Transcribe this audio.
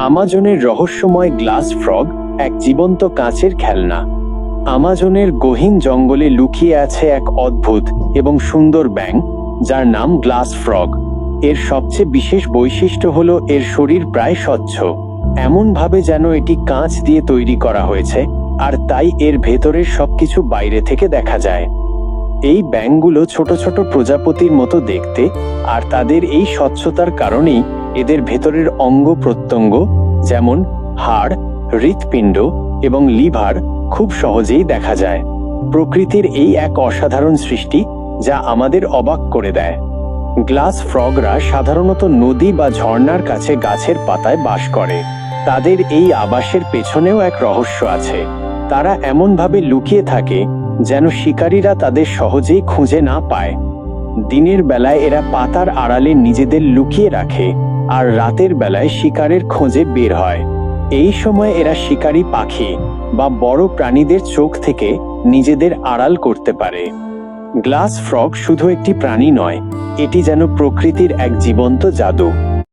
আমাজনের রহস্যময় glass frog এক জীবন্ত কাঁচের খেলনা। আমাজনের গহীন জঙ্গলে লুকিয়ে আছে এক অদ্ভুত এবং সুন্দর ব্যাঙ, যার নাম গ্লাস ফ্রগ। এর সবচেয়ে বিশেষ বৈশিষ্ট্য হলো এর শরীর প্রায় স্বচ্ছ, এমনভাবে যেন এটি কাঁচ দিয়ে তৈরি করা হয়েছে, আর তাই এর ভেতরের সবকিছু বাইরে থেকে দেখা যায়। এই ব্যাঙগুলো ছোট ছোট প্রজাপতির মতো দেখতে, আর তাদের এই স্বচ্ছতার কারণেই এদের ভেতরের অঙ্গ প্রত্যঙ্গ, যেমন হাড়, হৃৎপিণ্ড এবং লিভার, খুব সহজেই দেখা যায়। প্রকৃতির এই এক অসাধারণ সৃষ্টি, যা আমাদের অবাক করে দেয়। গ্লাস ফ্রগরা সাধারণত নদী বা ঝর্ণার কাছে গাছের পাতায় বাস করে। তাদের এই আবাসের পেছনেও এক রহস্য আছে। তারা এমনভাবে লুকিয়ে থাকে যেন শিকারীরা তাদের সহজেই খুঁজে না পায়। দিনের বেলায় এরা পাতার আড়ালে নিজেদের লুকিয়ে রাখে, আর রাতের বেলায় শিকারের খোঁজে বের হয়। এই সময় এরা শিকারী পাখি বা বড় প্রাণীদের চোখ থেকে নিজেদের আড়াল করতে পারে। গ্লাস ফ্রগ শুধু একটি প্রাণী নয়, এটি যেন প্রকৃতির এক জীবন্ত জাদু।